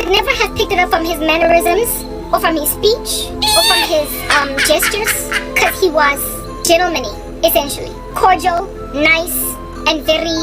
could never have picked it up from his mannerisms, or from his speech, or from his gestures, because he was gentlemanly, essentially. Cordial, nice, and very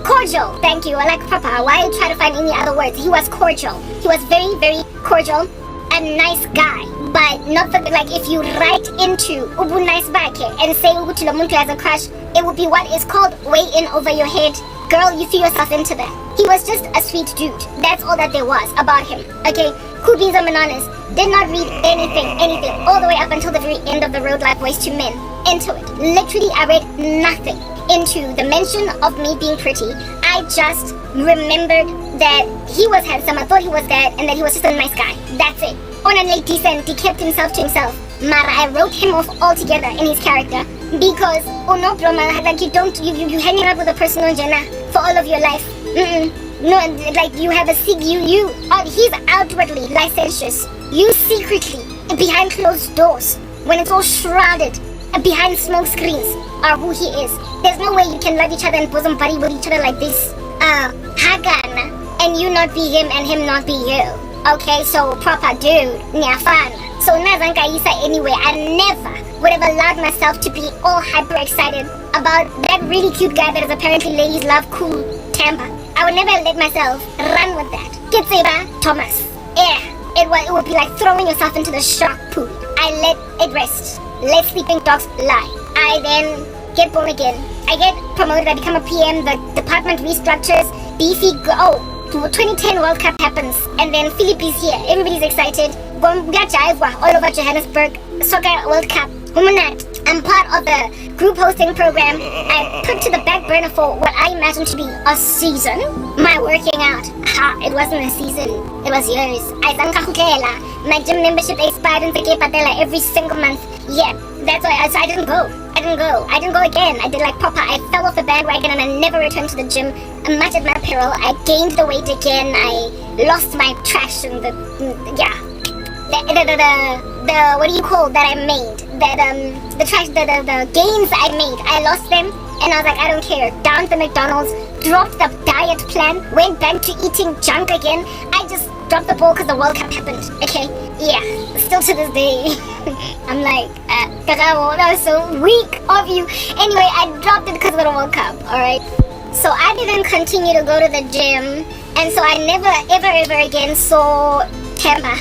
cordial. Thank you. I like Papa. Why try to find any other words? He was cordial. He was very, very cordial and nice guy. But not for like if you write into ubu nice bakhe and say ubu lo muntu has a crush, it would be what is called way in over your head. Girl, you threw yourself into that. He was just a sweet dude. That's all that there was about him. Okay, Kubi's and Mananas did not read anything, all the way up until the very end of the road like Boys to Men into it. Literally, I read nothing into the mention of me being pretty. I just remembered that he was handsome, I thought he was that, and that he was just a nice guy. That's it. On a late decent, he kept himself to himself. Mara, I wrote him off altogether in his character because, oh no, Broma, like you hanging out with a person on Jannah for all of your life. No, like you have a he's outwardly licentious. You secretly, behind closed doors, when it's all shrouded, behind smoke screens, are who he is. There's no way you can love each other and bosom buddy with each other like this. Hagan, and you not be him and him not be you. Okay, so proper dude, nyafana. So Nazanka Isa anyway, I never would have allowed myself to be all hyper excited about that really cute guy that is apparently ladies love cool Tampa. I would never let myself run with that. Kitseba Thomas. Yeah, it would be like throwing yourself into the shark pool. I let it rest. Let sleeping dogs lie. I then get born again. I get promoted, I become a PM, the department restructures, beefy go. 2010 World Cup happens, and then Philip is here. Everybody's excited. All over Johannesburg. Soccer World Cup. I'm part of the group hosting program. I put to the back burner for what I imagine to be a season. My working out. It wasn't a season. It was years. My gym membership expired in Patela every single month. Yeah, that's why I didn't go. I didn't go again. I did like proper. I fell off the bandwagon and I never returned to the gym. Much at my peril. I gained the weight again. I lost my trash and the what do you call that I made? The gains I made. I lost them and I was like, I don't care. Down to McDonald's, dropped the diet plan, went back to eating junk again. I just dropped the ball because the World Cup happened. Okay, yeah. Still to this day, I'm like, Karabo, that was so weak of you. Anyway, I dropped it because of the World Cup. All right. So I didn't continue to go to the gym, and so I never ever again saw Tampa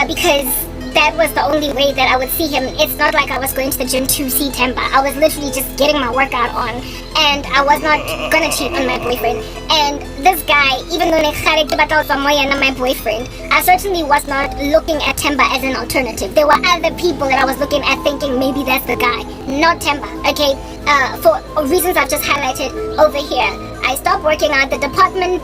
because that was the only way that I would see him. It's not like I was going to the gym to see Tampa. I was literally just getting my workout on, and I was not gonna cheat on my boyfriend. And this guy, even though my boyfriend, I certainly was not looking at Tampa as an alternative. There were other people that I was looking at thinking maybe that's the guy, not Tampa. Okay, for reasons I've just highlighted over here. I stopped working out, the department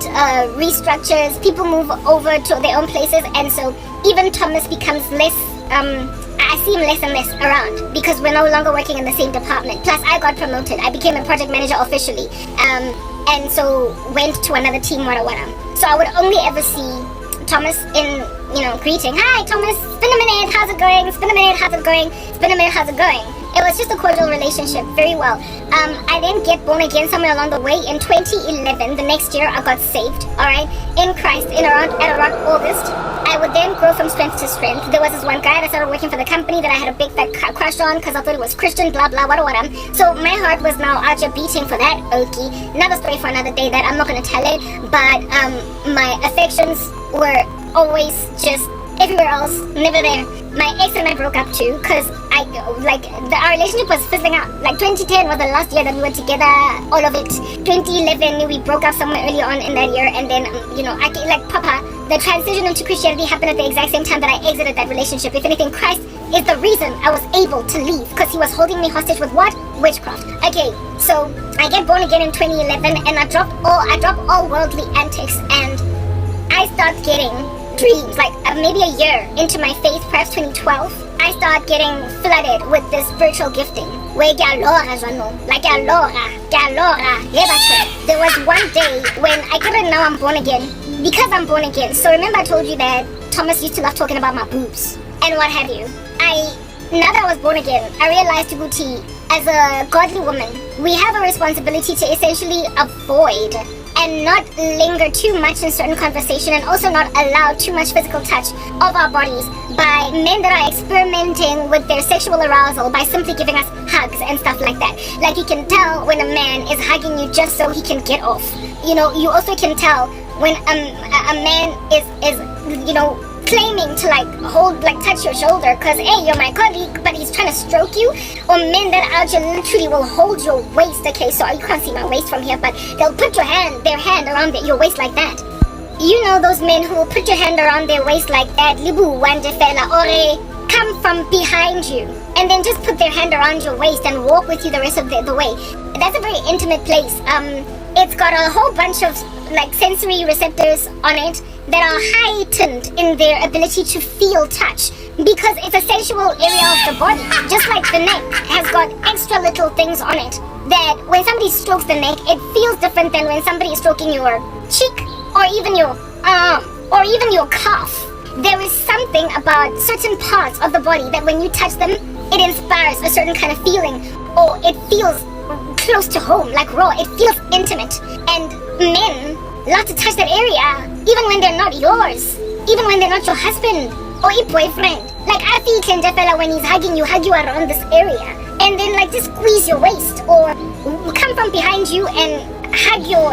restructures, people move over to their own places, and so even Thomas becomes less, I see him less and less around because we're no longer working in the same department. Plus, I got promoted. I became a project manager officially, and so went to another team, wada. So I would only ever see Thomas in, greeting. Hi, Thomas. It's been a minute. How's it going? It's been a minute. How's it going? It's been a minute. How's it going? It was just a cordial relationship, very well. I then get born again somewhere along the way in 2011. The next year, I got saved, alright, in Christ, at around August. I would then grow from strength to strength. There was this one guy that started working for the company that I had a big fat crush on because I thought it was Christian, blah, blah, wada. So my heart was now out here beating for that, okay. Another story for another day that I'm not going to tell it, but my affections were always just everywhere else, never there. My ex and I broke up too, because our relationship was fizzling out. Like 2010 was the last year that we were together, all of it. 2011 we broke up somewhere early on in that year, and then the transition into Christianity happened at the exact same time that I exited that relationship. If anything, Christ is the reason I was able to leave, because he was holding me hostage with what? Witchcraft. Okay, so I get born again in 2011, and I drop all worldly antics, and I start getting dreams, like maybe a year into my faith, perhaps 2012, I start getting flooded with this spiritual gifting. There was one day when I couldn't know I'm born again, because I'm born again. So remember I told you that Thomas used to love talking about my boobs and what have you. Now that I was born again, I realized, Tuguti, as a godly woman, we have a responsibility to essentially avoid and not linger too much in certain conversation, and also not allow too much physical touch of our bodies by men that are experimenting with their sexual arousal by simply giving us hugs and stuff like that. Like, you can tell when a man is hugging you just so he can get off. You know, you also can tell when a man is you know, claiming to like hold, like touch your shoulder because hey, you're my colleague, but he's trying to stroke you. Or men that out here literally will hold your waist. Okay, so you can't see my waist from here, but they'll put their hand around your waist like that. You know those men who will put your hand around their waist like that, libu wande fela, or come from behind you and then just put their hand around your waist and walk with you the rest of the way. That's a very intimate place. It's got a whole bunch of like sensory receptors on it that are heightened in their ability to feel touch because it's a sensual area of the body. Just like the neck has got extra little things on it that when somebody strokes the neck, it feels different than when somebody is stroking your cheek or even your arm or even your calf. There is something about certain parts of the body that when you touch them, it inspires a certain kind of feeling, or it feels close to home, like raw. It feels intimate. And men love to touch that area, even when they're not yours, even when they're not your husband or your boyfriend. Like, I feel Kendefela when he's hugging you, hug you around this area, and then like just squeeze your waist, or come from behind you and hold your,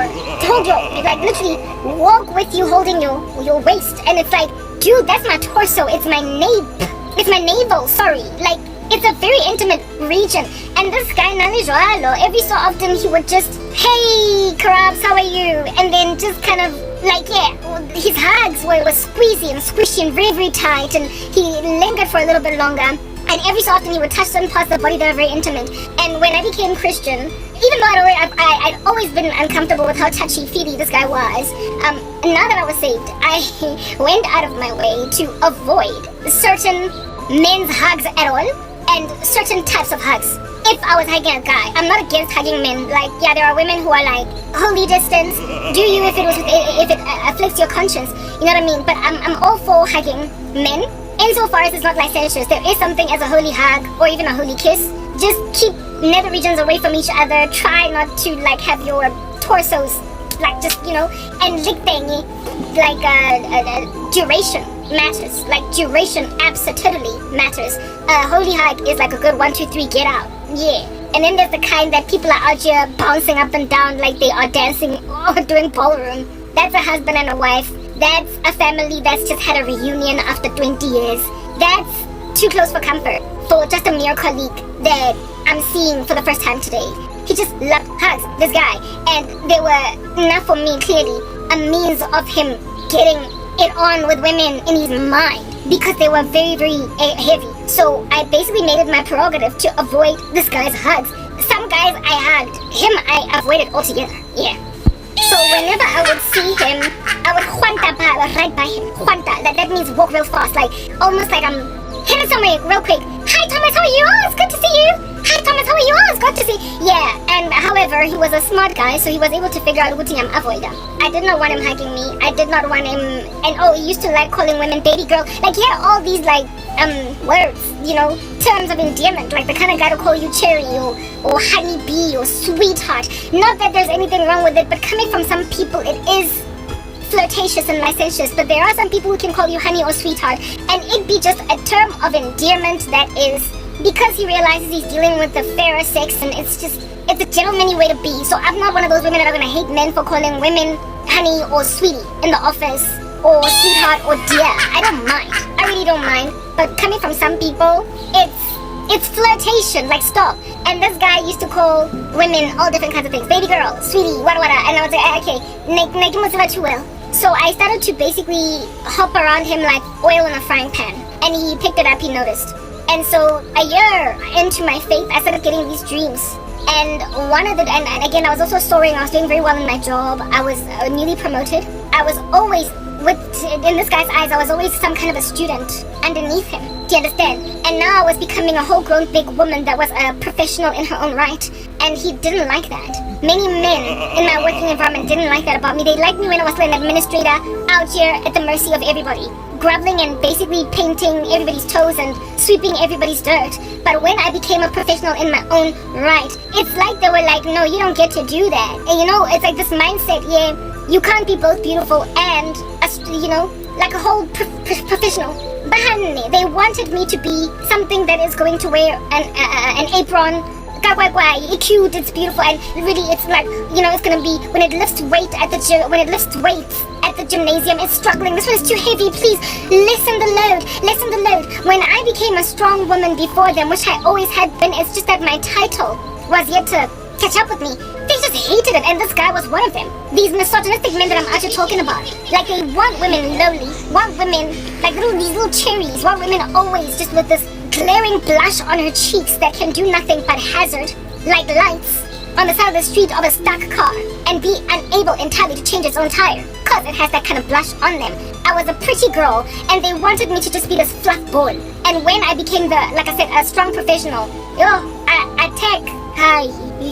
like literally walk with you holding your waist. And it's like, dude, that's my torso, it's my navel, sorry. Like, it's a very intimate region. And this guy, Nanijwalo, every so often he would just, hey, Karabs, how are you? And then just kind of like, yeah, his hugs were squeezy and squishy and very, very tight. And he lingered for a little bit longer. And every so often he would touch certain parts of the body that are very intimate. And when I became Christian, even though I'd always been uncomfortable with how touchy-feely this guy was, now that I was saved, I went out of my way to avoid certain men's hugs at all, and certain types of hugs. If I was hugging a guy, I'm not against hugging men. Like, yeah, there are women who are like, holy distance, do you if it afflicts your conscience, you know what I mean? But I'm all for hugging men, insofar as it's not licentious. There is something as a holy hug or even a holy kiss. Just keep nether regions away from each other. Try not to like have your torsos like just, you know, and lick thingy, like duration matters. Like duration absolutely matters. A holy hug is like a good 1, 2, 3 get out. Yeah. And then there's the kind that people are out here bouncing up and down like they are dancing or doing ballroom. That's a husband and a wife. That's a family that's just had a reunion after 20 years. That's too close for comfort for just a mere colleague that I'm seeing for the first time today. He just loved hugs, this guy. And they were, not for me clearly, a means of him getting it on with women in his mind, because they were very, very heavy. So I basically made it my prerogative to avoid this guy's hugs. Some guys I hugged, him I avoided altogether. Yeah. So whenever I would see him, I would juanta right by him. Juanta, that means walk real fast, like almost like I'm headed somewhere real quick. Hi Thomas, how are you? Oh, it's good to see you. Hi Thomas, how are you? Oh, it's good to see. Yeah, and however, he was a smart guy, so he was able to figure out what I'm avoiding. I did not want him hugging me. I did not want him, and he used to like calling women baby girl. Like, he had all these like words, you know, terms of endearment, like the kind of guy to call you cherry or honey bee or sweetheart. Not that there's anything wrong with it, but coming from some people, it is flirtatious and licentious. But there are some people who can call you honey or sweetheart, and it be just a term of endearment that is because he realizes he's dealing with the fairer sex, and it's a gentlemanly way to be. So I'm not one of those women that are gonna hate men for calling women honey or sweetie in the office, or sweetheart or dear. I don't mind. I really don't mind. But coming from some people, it's flirtation. Like, stop. And this guy used to call women all different kinds of things. Baby girl, sweetie, wada. And I was like, okay, make him too well. So I started to basically hop around him like oil in a frying pan. And he picked it up, he noticed. And so a year into my faith, I started getting these dreams. And and again, I was also soaring. I was doing very well in my job. I was newly promoted. I was always in this guy's eyes, I was always some kind of a student underneath him. Do you understand? And now I was becoming a whole-grown big woman that was a professional in her own right. And he didn't like that. Many men in my working environment didn't like that about me. They liked me when I was an administrator out here at the mercy of everybody, groveling and basically painting everybody's toes and sweeping everybody's dirt. But when I became a professional in my own right, it's like they were like, no, you don't get to do that. And you know, it's like this mindset, yeah, you can't be both beautiful and, like a whole professional. Bahane, they wanted me to be something that is going to wear an apron, it's cute, it's beautiful, and really it's like, it's gonna be when it lifts weight at the gym, when it lifts weights at the gymnasium, it's struggling. This one is too heavy. Please lessen the load. When I became a strong woman before them, which I always had been, it's just that my title was yet to catch up with me. They just hated it, and this guy was one of them. These misogynistic men that I'm actually talking about, like they want women lowly, want women like these little cherries, want women always just with this glaring blush on her cheeks that can do nothing but hazard, like lights on the side of the street of a stuck car, and be unable entirely to change its own tire, cause it has that kind of blush on them. I was a pretty girl, and they wanted me to just be this fluff ball. And when I became like I said, a strong professional,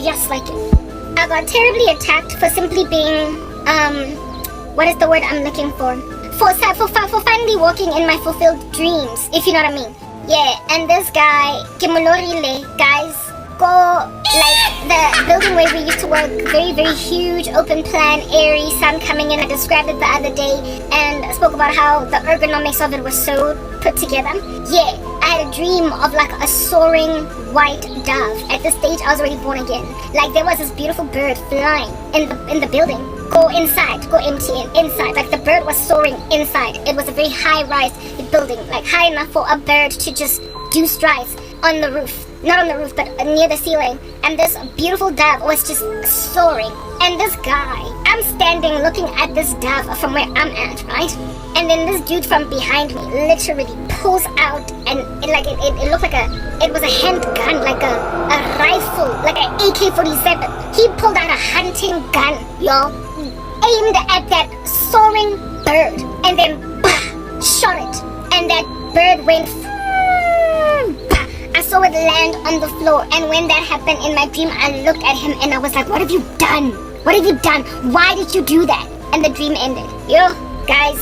just like it. I got terribly attacked for simply being, what is the word I'm looking for? For finally walking in my fulfilled dreams, if you know what I mean. Yeah, and this guy, Kimolorile, guys, go, like, the building where we used to work, very, very huge, open plan, airy, sun coming in. I described it the other day, and spoke about how the ergonomics of it was so put together. Yeah, I had a dream of, like, a soaring white dove. At this stage, I was already born again. Like, there was this beautiful bird flying in the building. Go inside, go empty and inside. Like the bird was soaring inside. It was a very high-rise building, like high enough for a bird to just do strides on the roof. Not on the roof, but near the ceiling. And this beautiful dove was just soaring. And this guy, I'm standing looking at this dove from where I'm at, right? And then this dude from behind me literally pulls out, and it looked like it was a handgun, like a rifle, like an AK-47. He pulled out a hunting gun, y'all, aimed at that soaring bird, and then shot it. And that bird went, I saw it land on the floor. And when that happened in my dream, I looked at him and I was like, what have you done? What have you done? Why did you do that? And the dream ended. Guys,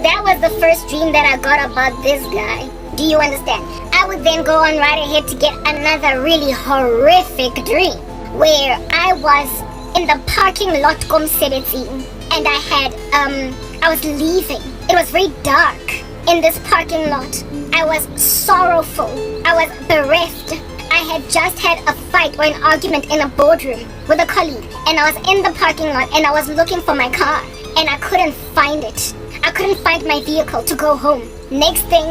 that was the first dream that I got about this guy. Do you understand? I would then go on right ahead to get another really horrific dream where I was in the parking lot and I was leaving. It was very dark in this parking lot. I was sorrowful. I was bereft. I had just had a fight or an argument in a boardroom with a colleague, and I was in the parking lot and I was looking for my car and I couldn't find it. I couldn't find my vehicle to go home. Next thing,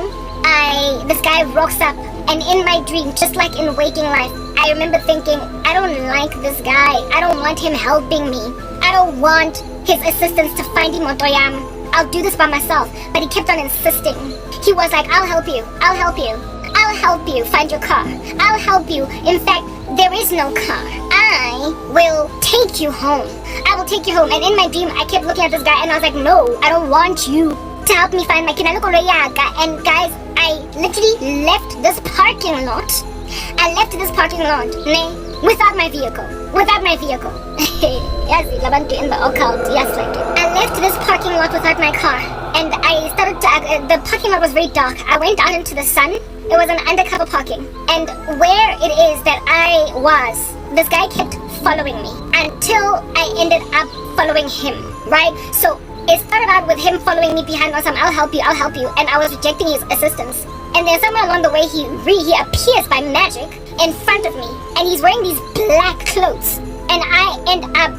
this guy rocks up, and in my dream, just like in waking life, I remember thinking, I don't like this guy. I don't want him helping me. I don't want his assistance to find Motoyam. I'll do this by myself. But he kept on insisting. He was like, I'll help you. I'll help you. I'll help you find your car. I'll help you. In fact, there is no car. I will take you home. I will take you home. And in my dream, I kept looking at this guy and I was like, no, I don't want you to help me find my kinalukoloyaga. And guys, I literally left this parking lot. I left this parking lot, without my vehicle. Without my vehicle. Yes, in the occult. Yes, like it. I left this parking lot without my car. And I started to, the parking lot was very dark. I went out into the sun. It was an undercover parking. And where it is that I was, this guy kept following me until I ended up following him, right? So it started out with him following me behind on some, I'll help you, and I was rejecting his assistance. And then somewhere along the way, he appears by magic in front of me, and he's wearing these black clothes. And I end up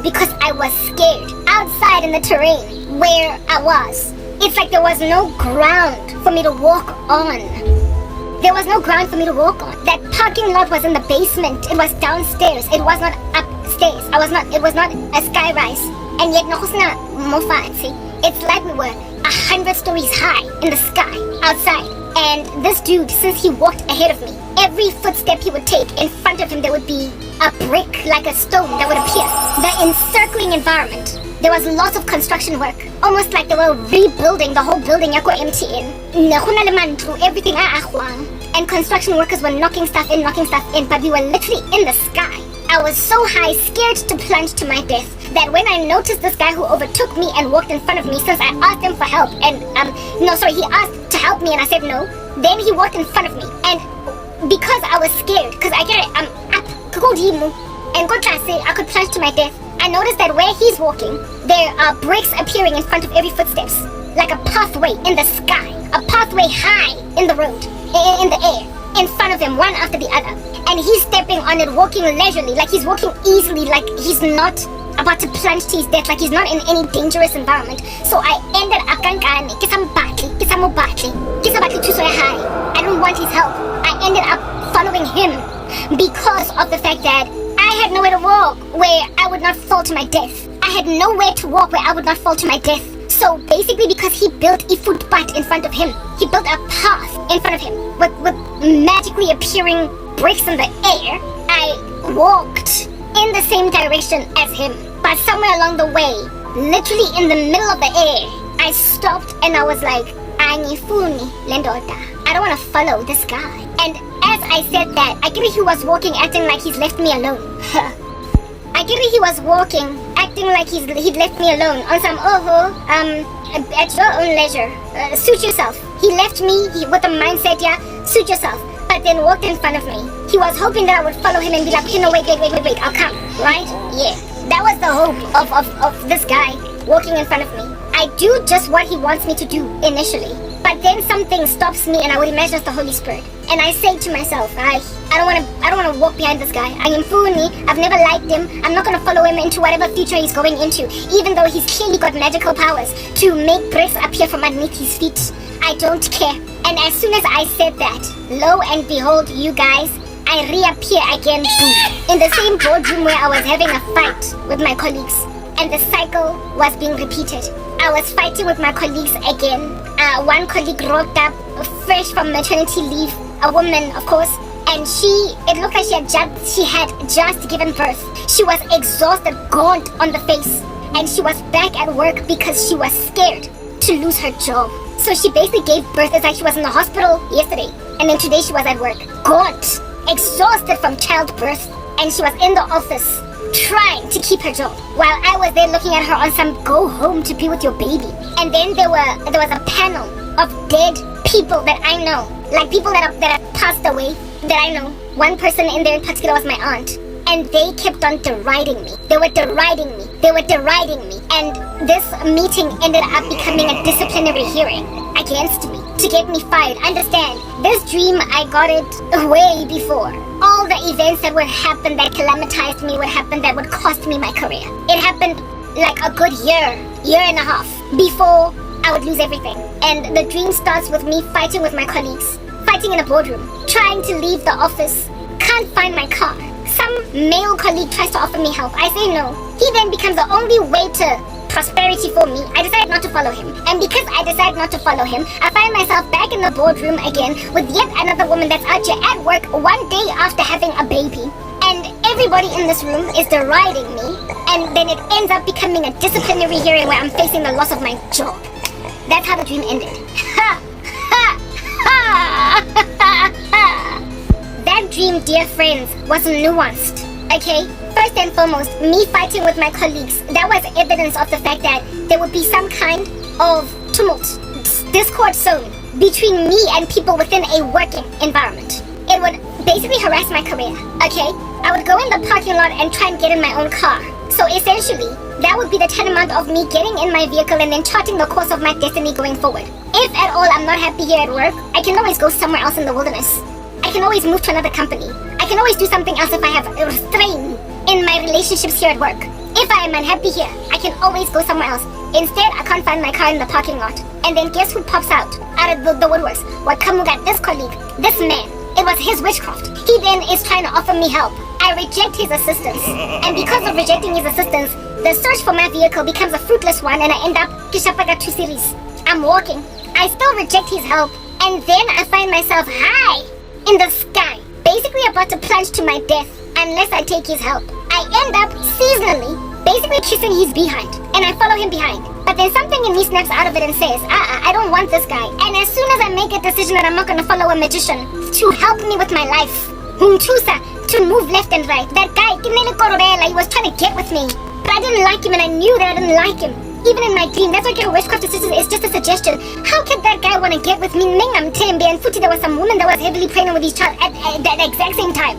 because I was scared outside in the terrain where I was. It's like there was no ground for me to walk on. There was no ground for me to walk on. That parking lot was in the basement. It was downstairs. It was not upstairs. It was not a skyrise. And yet, it's like we were 100 stories high in the sky outside. And this dude, since he walked ahead of me, every footstep he would take, in front of him there would be a brick, like a stone that would appear. The encircling environment there was lots of construction work. Almost like they were rebuilding the whole building yako MTN. Everything and construction workers were knocking stuff in, but we were literally in the sky. I was so high, scared to plunge to my death, that when I noticed this guy who overtook me and walked in front of me, since I asked him for help, and he asked to help me and I said no, then he walked in front of me, and because I was scared, because I get it, I'm up, and I could plunge to my death. I noticed that where he's walking, there are bricks appearing in front of every footsteps, like a pathway in the sky, a pathway high in the road, in the air, in front of him, one after the other. And he's stepping on it, walking leisurely, like he's walking easily, like he's not about to plunge to his death, like he's not in any dangerous environment. So I ended up I don't want his help. I ended up following him because of the fact that I had nowhere to walk where I would not fall to my death. I had nowhere to walk where I would not fall to my death. So basically, because he built a footpath in front of him, he built a path in front of him with magically appearing bricks in the air, I walked in the same direction as him. But somewhere along the way, literally in the middle of the air, I stopped and I was like, I don't want to follow this guy. And as I said that, I get it, he was walking acting like he's left me alone. I get it, he was walking acting like he'd left me alone on some at your own leisure. Suit yourself. He left me with the mindset, suit yourself. But then walked in front of me. He was hoping that I would follow him and be like, wait, I'll come, right? Yeah, that was the hope of this guy walking in front of me. I do just what he wants me to do initially, but then something stops me, and I would imagine it's the Holy Spirit. And I say to myself, I don't want to walk behind this guy. I am Funi. I've never liked him. I'm not going to follow him into whatever future he's going into, even though he's clearly got magical powers to make bricks appear from underneath his feet. I don't care. And as soon as I said that, lo and behold, you guys, I reappear again in the same boardroom where I was having a fight with my colleagues. And the cycle was being repeated. I was fighting with my colleagues again. One colleague rocked up fresh from maternity leave, a woman, of course, and it looked like she had just given birth. She was exhausted, gaunt on the face, and she was back at work because she was scared to lose her job. So she basically gave birth. It's like she was in the hospital yesterday, and then today she was at work, gaunt, exhausted from childbirth, and she was in the office trying to keep her job while I was there looking at her on some go home to be with your baby. And then there was a panel of dead people that I know, like people that have passed away that I know. One person in there in particular was my aunt, and they kept on deriding me. They were deriding me, and this meeting ended up becoming a disciplinary hearing against me to get me fired. Understand, this dream, I got it way before all the events that would happen that calamitized me, would happen that would cost me my career. It happened like a good year and a half before I would lose everything. And the dream starts with me fighting with my colleagues, fighting in a boardroom, trying to leave the office, can't find my car. Some male colleague tries to offer me help. I say no. He then becomes the only way to prosperity for me. I decide not to follow him. And because I decide not to follow him, I find myself back in the boardroom again with yet another woman that's out here at work one day after having a baby. And everybody in this room is deriding me. And then it ends up becoming a disciplinary hearing where I'm facing the loss of my job. That's how the dream ended. That dream, dear friends, was nuanced, okay? First and foremost, me fighting with my colleagues, that was evidence of the fact that there would be some kind of tumult, discord zone between me and people within a working environment. It would basically harass my career, okay? I would go in the parking lot and try and get in my own car. So essentially, that would be the tantamount of me getting in my vehicle and then charting the course of my destiny going forward. If at all I'm not happy here at work, I can always go somewhere else in the wilderness. I can always move to another company. I can always do something else if I have a strain in my relationships here at work. If I am unhappy here, I can always go somewhere else. Instead, I can't find my car in the parking lot. And then guess who pops out of the woodworks? Wakamuga, this colleague, this man. It was his witchcraft. He then is trying to offer me help. I reject his assistance. And because of rejecting his assistance, the search for my vehicle becomes a fruitless one, and I end up Kishapaga 2 series. I'm walking. I still reject his help. And then I find myself high in the sky, basically about to plunge to my death unless I take his help. I end up seasonally basically kissing his behind. And I follow him behind. But then something in me snaps out of it and says, I don't want this guy. And as soon as I make a decision that I'm not going to follow a magician to help me with my life, to move left and right, that guy, he was trying to get with me. But I didn't like him, and I knew that I didn't like him. Even in my dream, that's why Witchcraft Sisters is just a suggestion. How can that guy want to get with me? And there was some woman that was heavily pregnant with his child at the exact same time.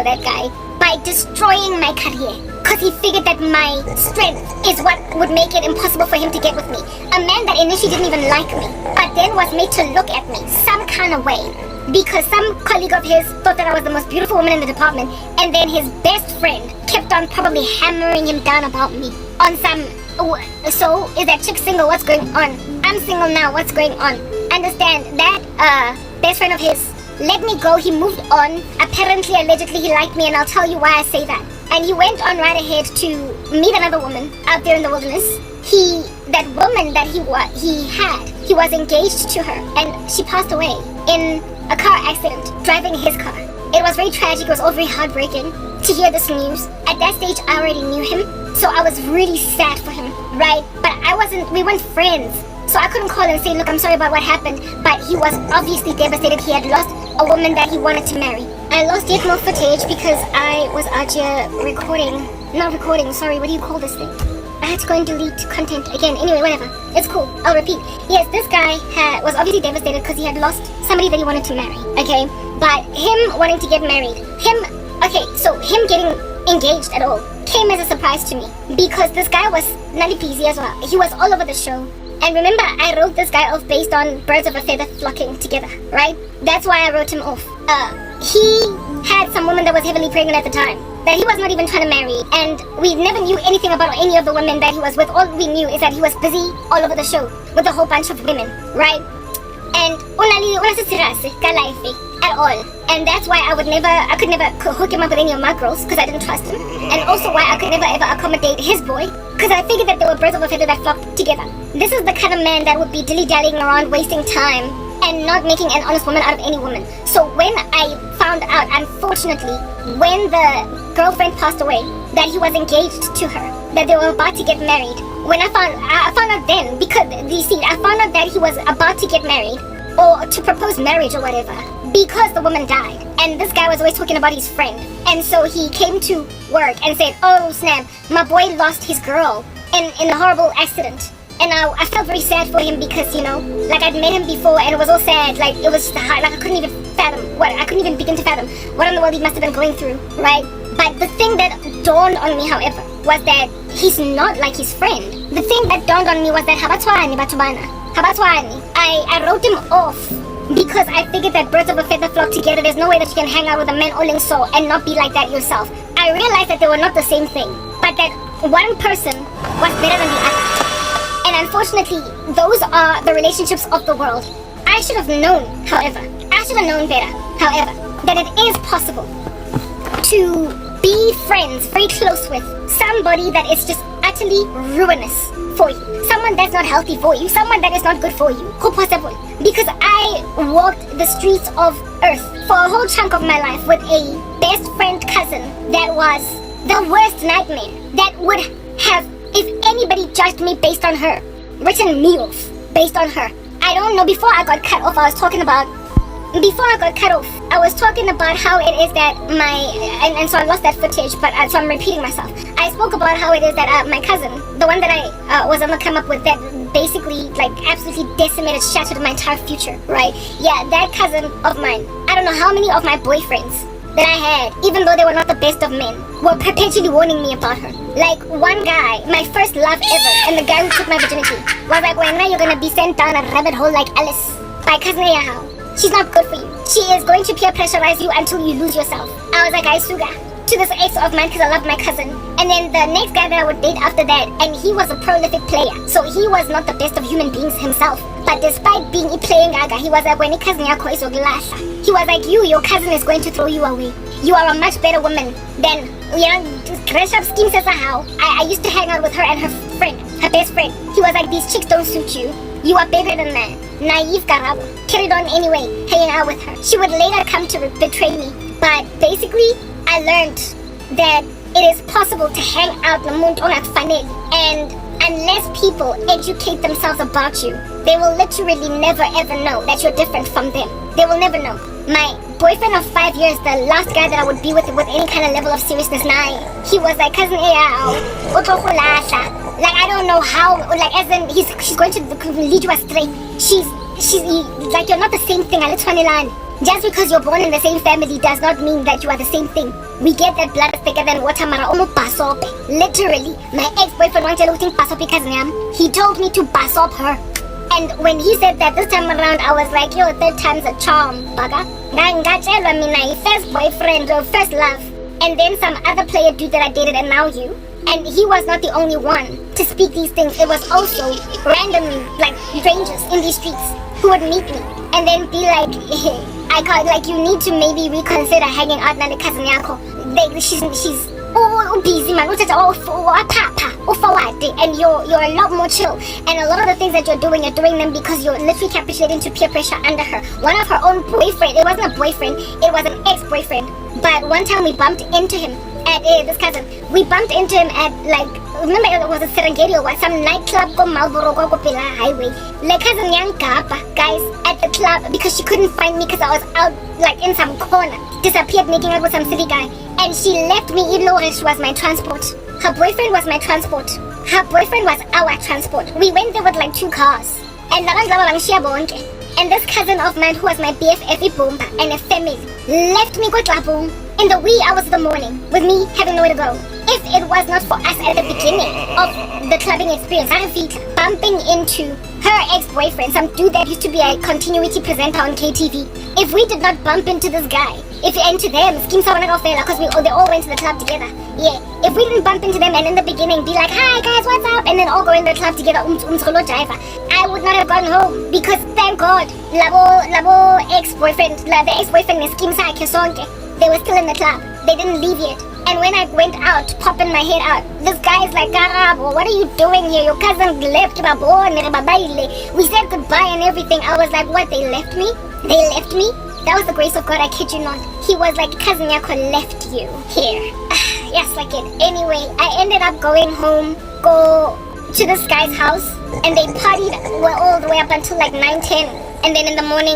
That guy, by destroying my career. Because he figured that my strength is what would make it impossible for him to get with me. A man that initially didn't even like me, but then was made to look at me some kind of way. Because some colleague of his thought that I was the most beautiful woman in the department, and then his best friend kept on probably hammering him down about me on some, so is that chick single? What's going on? I'm single now, what's going on? Understand that best friend of his let me go, he moved on. Apparently, allegedly, he liked me, and I'll tell you why I say that. And he went on right ahead to meet another woman out there in the wilderness. That woman that he was engaged to her, and she passed away in a car accident driving his car. It was very tragic. It was all very heartbreaking to hear this news. At that stage, I already knew him, so I was really sad for him, right? But we weren't friends, so I couldn't call and say, look, I'm sorry about what happened. But he was obviously devastated. He had lost a woman that he wanted to marry. I lost yet more footage because I was out here what do you call this thing? I had to go and delete content again. Anyway, whatever. It's cool. I'll repeat. Yes, this guy was obviously devastated because he had lost somebody that he wanted to marry. Okay? But him wanting to get married, him getting engaged at all came as a surprise to me. Because this guy was nutty peasy as well. He was all over the show. And remember, I wrote this guy off based on birds of a feather flocking together, right? That's why I wrote him off. He had some woman that was heavily pregnant at the time that he was not even trying to marry, and we never knew anything about any of the women that he was with. All we knew is that he was busy all over the show with a whole bunch of women, right? And at all. And that's why I could never hook him up with any of my girls, because I didn't trust him. And also why I could never ever accommodate his boy, because I figured that they were birds of a feather that flocked together. This is the kind of man that would be dilly-dallying around, wasting time, and not making an honest woman out of any woman. So when I found out, unfortunately, when the girlfriend passed away, that he was engaged to her, that they were about to get married, when I found out then, because I found out that he was about to get married, or to propose marriage or whatever, because the woman died. And this guy was always talking about his friend. And so he came to work and said, oh snap, my boy lost his girl in a horrible accident. And I felt very sad for him because, I'd met him before and it was all sad. It was hard. I couldn't even begin to fathom what in the world he must have been going through, right? But the thing that dawned on me, however, was that he's not like his friend. The thing that dawned on me was that I wrote him off because I figured that birds of a feather flock together. There's no way that you can hang out with a man all in soul and not be like that yourself. I realized that they were not the same thing, but that one person was better than the other. And unfortunately, those are the relationships of the world. I should have known, however, that it is possible to be friends, very close with somebody that is just utterly ruinous for you. Someone that's not healthy for you. Someone that is not good for you. Because I walked the streets of Earth for a whole chunk of my life with a best friend cousin that was the worst nightmare. That would have, if anybody judged me based on her, written me off based on her. I don't know, before I got cut off, I was talking about how it is that and so I lost that footage, but so I'm repeating myself. I spoke about how it is that my cousin, the one that I was on the come up with, that basically absolutely decimated, shattered my entire future, right? Yeah, that cousin of mine, I don't know how many of my boyfriends that I had, even though they were not the best of men, were perpetually warning me about her. One guy, my first love ever, and the guy who took my virginity, was like, well, now you're gonna be sent down a rabbit hole like Alice by Cousin Yahao. She's not good for you. She is going to peer pressurize you until you lose yourself. I was like, I suga to this ex of mine because I loved my cousin. And then the next guy that I would date after that, and he was a prolific player, so he was not the best of human beings himself. But despite being a playing gaga, he was like, when cousin yako is oglasha, he was like, your cousin is going to throw you away. You are a much better woman than crash up schemes as a how. I used to hang out with her and her friend, her best friend. He was like, these chicks don't suit you. You are bigger than that. Naive Karabo. Carried on anyway, hanging out with her. She would later come to betray me. But basically, I learned that it is possible to hang out nomuntu ongakufanele, and unless people educate themselves about you, they will literally never ever know that you're different from them. They will never know. My boyfriend of 5 years, the last guy that I would be with any kind of level of seriousness, he was like, cousin like, I don't know how, like, as in she's going to lead you astray. She's like, you're not the same thing. Just because you're born in the same family does not mean that you are the same thing. We get that blood is thicker than water, mara basope. Literally, my ex-boyfriend wanted to think basope cousin. He told me to basop her. And when he said that this time around, I was like, yo, third time's a charm, baga. First boyfriend or first love. And then some other player dude that I dated, and now you. And he was not the only one to speak these things. It was also randomly, like, strangers in these streets who would meet me and then be like, I can't, like, you need to maybe reconsider hanging out with cousin yako. She's busy, man. And you're a lot more chill. And a lot of the things that you're doing them because you're literally capitulating to peer pressure under her. One of her own boyfriend, it wasn't a boyfriend, it was an ex-boyfriend. But one time we bumped into him at this cousin. We bumped into him at, like, remember it was a Serengeti or some nightclub go Marlboro go Pila Highway. Like cousin young Kapa, guys, at the club because she couldn't find me because I was out, like, in some corner. Disappeared making out with some city guy. And she left me even though she was my transport. Her boyfriend was my transport. Her boyfriend was our transport. We went there with like 2 cars. And this cousin of mine who was my BFF Bomba and a family left me go Tlabong in the wee hours of the morning with me having nowhere to go. If it was not for us at the beginning of the clubbing experience, I feet bumping into her ex-boyfriend, some dude that used to be a continuity presenter on KTV. If we did not bump into this guy, if into them, because they all went to the club together. Yeah, if we didn't bump into them and in the beginning be like, hi guys, what's up? And then all go in the club together, I would not have gone home because thank God, labo ex-boyfriend, the ex-boyfriend is they were still in the club. They didn't leave yet. And when I went out, popping my head out, this guy is like, Karabo, what are you doing here? Your cousin left, we said goodbye and everything. I was like, what, they left me? They left me? That was the grace of God, I kid you not. He was like, cousin Yako left you here. Yes, like it. Anyway, I ended up going home, go to this guy's house, and they partied all the way up until like 9-10. And then in the morning,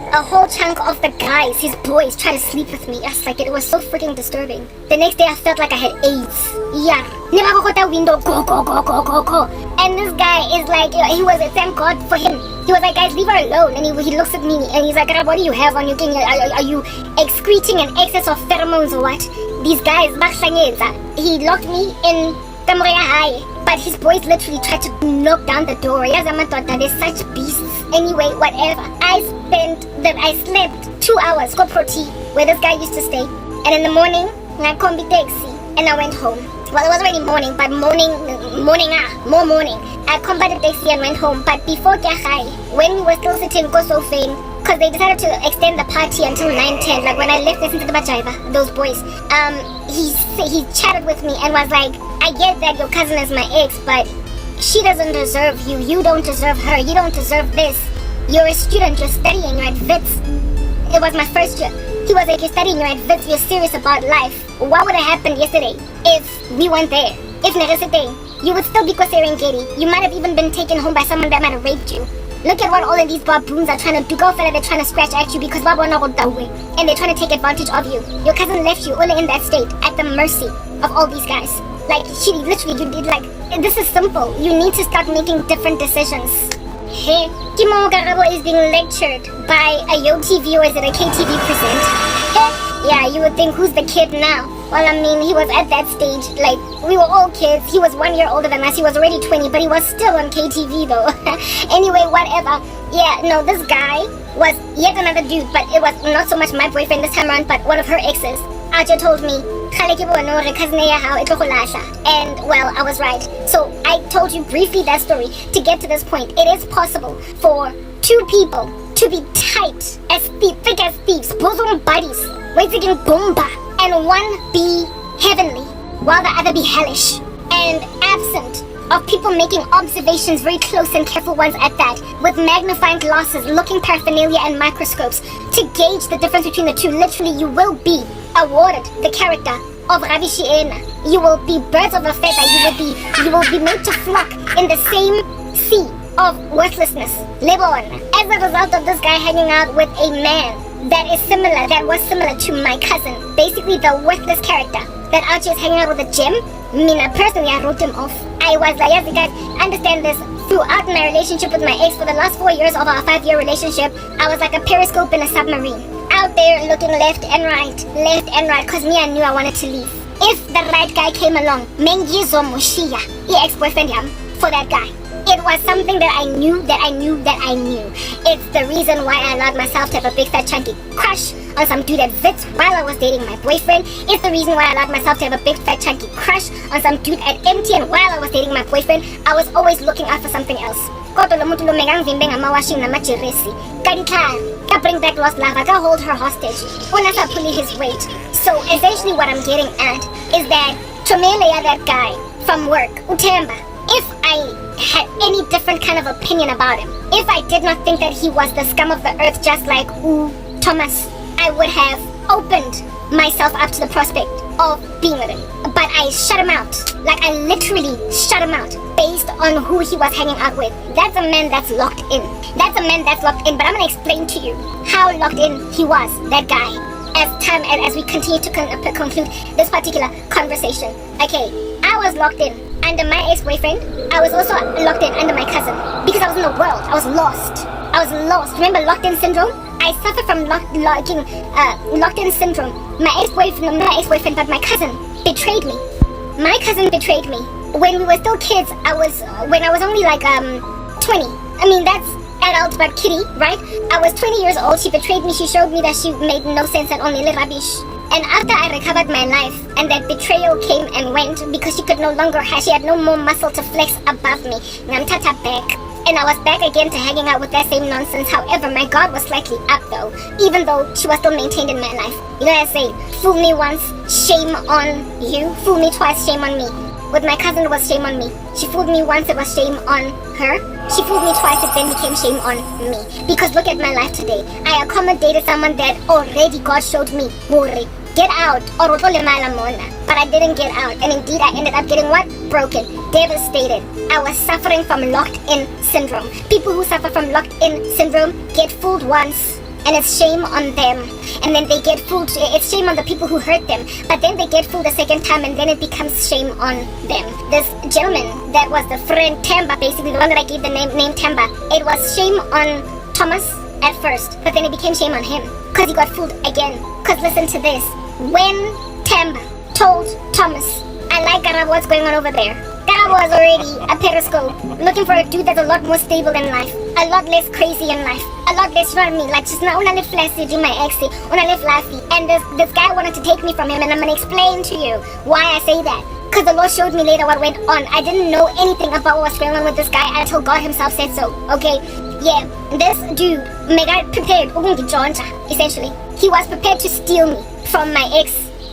a whole chunk of the guys, his boys, tried to sleep with me. Yes, like it was so freaking disturbing. The next day I felt like I had AIDS. Yeah. Never go that window, go. And this guy is like, he was, thank God for him. He was like, guys, leave her alone. And he looks at me and he's like, what do you have on your thing? Are you excreting an excess of pheromones or what? These guys, he locked me in Tamoya High. But his boys literally tried to knock down the door. They're such beasts. Anyway, whatever. I slept 2 hours, go proti, where this guy used to stay. And in the morning, I combi taxi and I went home. Well, it was already morning, but more morning. I combi taxi and went home. But before Kyahai, when we were still sitting go so fame, because they decided to extend the party until 9-10. Like when I left this into the Bajaiba, those boys, he chatted with me and was like, I get that your cousin is my ex, but she doesn't deserve you. You don't deserve her. You don't deserve this. You're a student. You're studying. You're at Wits. It was my first year. He was like, you're studying. You're at Wits. You're serious about life. What would have happened yesterday if we weren't there? If Neresite, you would still be Serengeti. You might have even been taken home by someone that might have raped you. Look at what all of these baboons are trying to do. They're trying to scratch at you because and they're trying to take advantage of you. Your cousin left you only in that state at the mercy of all these guys. Like, she literally, you did like, this is simple. You need to start making different decisions. Hey, Kimo Karabo is being lectured by a YoTV or is it a KTV present? Yeah, you would think, who's the kid now? Well, I mean, he was at that stage, like, we were all kids. He was 1 year older than us. He was already 20, but he was still on KTV though. Anyway, whatever. Yeah, no, this guy was yet another dude, but it was not so much my boyfriend this time around, but one of her exes. Aja told me, and well, I was right. So I told you briefly that story to get to this point. It is possible for 2 people to be tight as thick as thieves, bosom buddies, waiting bomba, and one be heavenly while the other be hellish, and absent of people making observations, very close and careful ones at that, with magnifying glasses, looking paraphernalia and microscopes to gauge the difference between the two. Literally, you will be awarded the character of Ravishiena. You will be birds of a feather. You will be made to flock in the same sea of worthlessness. Lebon. As a result of this guy hanging out with a man that was similar to my cousin, basically the worthless character that Archie is hanging out with a gem. Mina, personally, I wrote him off. I was like, yes, you guys understand this. Throughout my relationship with my ex, for the last 4 years of our 5-year relationship, I was like a periscope in a submarine, out there looking left and right, cause me, I knew I wanted to leave. If the right guy came along, Mengizo Mushia, the ex-boyfriend for that guy. It was something that I knew. It's the reason why I allowed myself to have a big fat chunky crush on some dude at Wits while I was dating my boyfriend. It's the reason why I allowed myself to have a big fat chunky crush on some dude at MTN while I was dating my boyfriend. I was always looking out for something else. Bring back lost love, I hold her hostage. Unasa pulling his weight. So essentially what I'm getting at is that Chomeleya, that guy from work, Utemba, if I had any different kind of opinion about him, if I did not think that he was the scum of the earth just like Thomas, I would have opened myself up to the prospect of being with him. But I shut him out. Like, I literally shut him out based on who he was hanging out with. That's a man that's locked in. But I'm gonna explain to you how locked in he was, that guy, as we continue to conclude this particular conversation. Okay, I was locked in under my ex-boyfriend. I was also locked in under my cousin because I was in the world. I was lost. Remember locked-in syndrome? I suffer from locked-in syndrome. My ex-boyfriend, but my cousin betrayed me. My cousin betrayed me when we were still kids. When I was only like 20. I mean, that's adult but kitty, right? I was 20 years old. She betrayed me. She showed me that she made no sense and only rubbish. And after I recovered my life and that betrayal came and went because she had no more muscle to flex above me, Namtata back. And I was back again to hanging out with that same nonsense. However, my guard was slightly up though, even though she was still maintained in my life. You know what I say? Fool me once, shame on you. Fool me twice, shame on me. With my cousin, it was shame on me. She fooled me once, it was shame on her. She fooled me twice, it then became shame on me. Because look at my life today. I accommodated someone that already God showed me, worry, get out, or but I didn't get out. And indeed, I ended up getting what? Broken, devastated. I was suffering from locked-in syndrome. People who suffer from locked-in syndrome get fooled once, and it's shame on them. And then they get fooled, it's shame on the people who hurt them. But then they get fooled a second time, and then it becomes shame on them. This gentleman that was the friend Tamba, basically the one that I gave the name Tamba, it was shame on Thomas at first, but then it became shame on him because he got fooled again. Because listen to this. When Tamba told Thomas, I like Karabo, what's going on over there? Karabo was already a periscope, looking for a dude that's a lot more stable in life, a lot less crazy in life, a lot less, you know what I mean? Like, just not live flashy, do my exy, live laughy. And this guy wanted to take me from him, and I'm gonna explain to you why I say that. Because the Lord showed me later what went on. I didn't know anything about what was going on with this guy until God himself said so, okay? Yeah, this dude, prepared, essentially. He was prepared to steal me from my ex.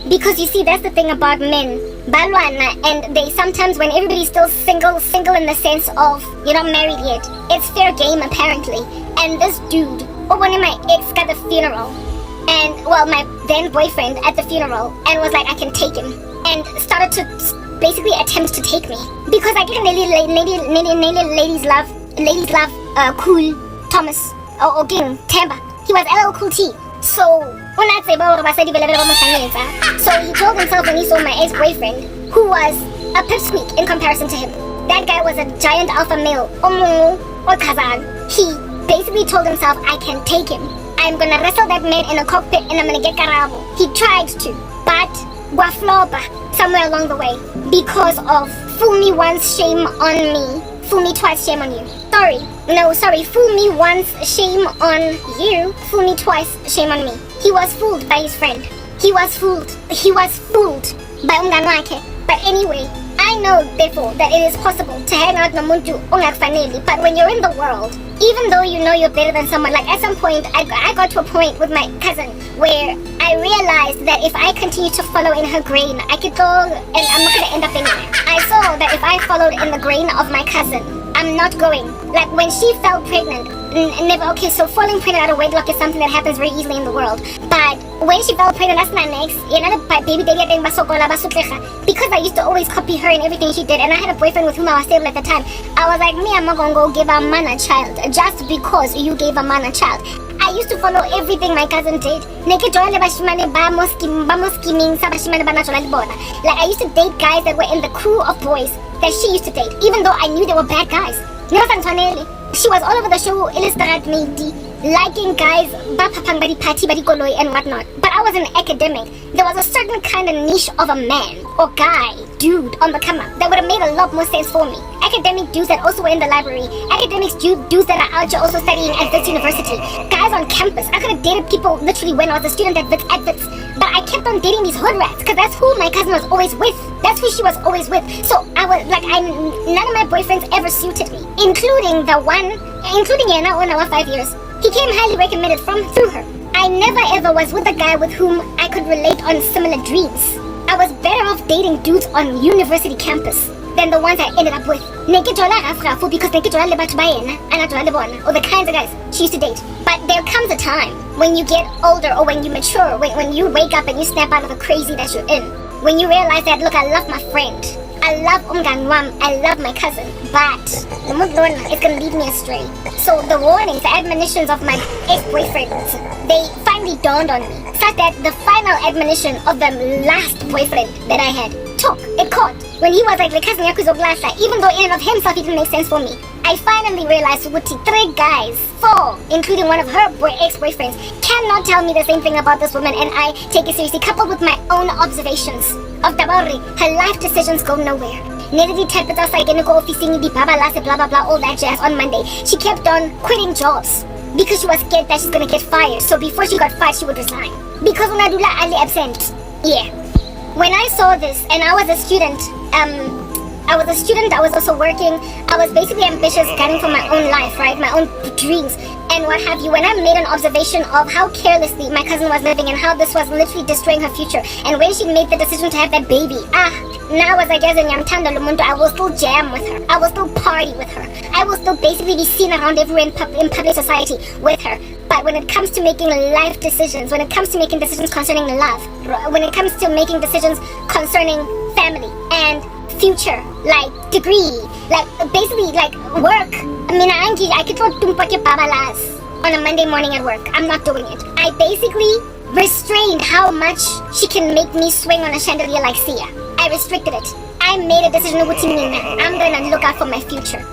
Because you see, that's the thing about men. Balwana, and they sometimes, when everybody's still single in the sense of you're not married yet, it's fair game apparently. And this dude, one of my ex got the funeral. And, well, my then boyfriend at the funeral, and was like, I can take him. And started to basically attempt to take me. Because I get ladies love cool Thomas, or Ging, Tamba. He was LL Cool T. So he told himself when he saw my ex-boyfriend, who was a pipsqueak in comparison to him. That guy was a giant alpha male. He basically told himself, I can take him. I'm gonna wrestle that man in a cockpit and I'm gonna get Karabo. He tried to, but wafloba somewhere along the way because of fool me once, shame on me. Fool me twice, shame on you. Sorry. Fool me once, shame on you. Fool me twice, shame on me. He was fooled by his friend. He was fooled by umnganwakhe. But anyway, I know therefore that it is possible to hang out nomuntu ongakfaneli. But when you're in the world, even though you know you're better than someone, like at some point, I got to a point with my cousin where I realized that if I continue to follow in her grain, I could go and I'm not going to end up anywhere. I saw that if I followed in the grain of my cousin, I'm not going. Like when she fell pregnant, never, okay, so falling pregnant out of wedlock is something that happens very easily in the world. But when she fell pregnant, that's not next. Baby daddy because I used to always copy her and everything she did, and I had a boyfriend with whom I was stable at the time. I was like, me, I'm not gonna go give a man a child just because you gave a man a child. I used to follow everything my cousin did. Like I used to date guys that were in the crew of boys that she used to date, even though I knew they were bad guys. She was all over the show, liking guys, party, and whatnot. But I was an academic. There was a certain kind of niche of a man or guy, dude on the come up that would have made a lot more sense for me. Academic dudes that also were in the library. Academics dudes that are out here also studying at this university. Guys on campus. I could have dated people literally when I was a student at Wits. But I kept on dating these hood rats because that's who my cousin was always with. That's who she was always with. So I was like, none of my boyfriends ever suited me, including Yana when I was 5 years. He came highly recommended through her. I never ever was with a guy with whom I could relate on similar dreams. I was better off dating dudes on university campus than the ones I ended up with. Because or the kinds of guys she used to date. But there comes a time when you get older or when you mature, when you wake up and you snap out of the crazy that you're in. When you realize that, look, I love my friend. I love Umganwam, I love my cousin, but the Mudlorna is going to lead me astray. So the warnings, the admonitions of my ex-boyfriends, they finally dawned on me. Such that the final admonition of the last boyfriend that I had it caught. When he was like, the cousin Yakuzoglasa, even though in and of himself he didn't make sense for me, I finally realized Wuti, 3 guys, 4, including one of her ex-boyfriends, cannot tell me the same thing about this woman, and I take it seriously, coupled with my own observations of Tabari. Her life decisions go nowhere. Blah blah blah, all that jazz on Monday. She kept on quitting jobs because she was scared that she's gonna get fired. So before she got fired, she would resign. Because Unadula Ali absent. Yeah. When I saw this, and I was a student, I was also working. I was basically ambitious, gunning for my own life, right? My own dreams and what have you. When I made an observation of how carelessly my cousin was living and how this was literally destroying her future, and when she made the decision to have that baby, now as I guess I will still jam with her. I will still party with her. I will still basically be seen around everywhere in public society with her. But when it comes to making life decisions, when it comes to making decisions concerning love, when it comes to making decisions concerning family and future, like degree, like basically like work, I could throw babalas on a Monday morning at work. I'm not doing it. I basically restrained how much she can make me swing on a chandelier like Sia. I restricted it. I made a decision I'm gonna look out for my future.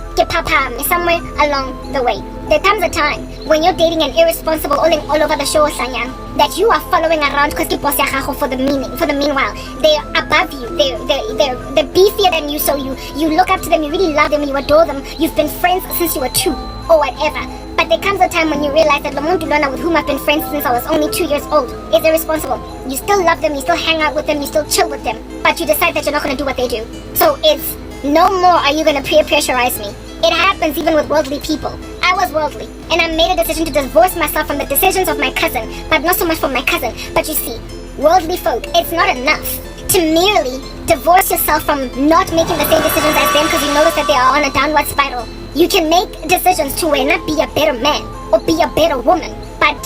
Somewhere along the way. There comes a time when you're dating an irresponsible all over the show Sanyang that you are following around for the meanwhile. They're above you. They're beefier than you, so you look up to them, you really love them, you adore them. You've been friends since you were 2 or whatever. But there comes a time when you realize that Lamondulona, with whom I've been friends since I was only 2 years old, is irresponsible. You still love them, you still hang out with them, you still chill with them, but you decide that you're not going to do what they do. So it's no more are you going to peer pressurize me. It happens even with worldly people. I was worldly, and I made a decision to divorce myself from the decisions of my cousin, but not so much from my cousin. But you see, worldly folk, it's not enough to merely divorce yourself from not making the same decisions as them because you notice that they are on a downward spiral. You can make decisions to not be a better man or be a better woman, but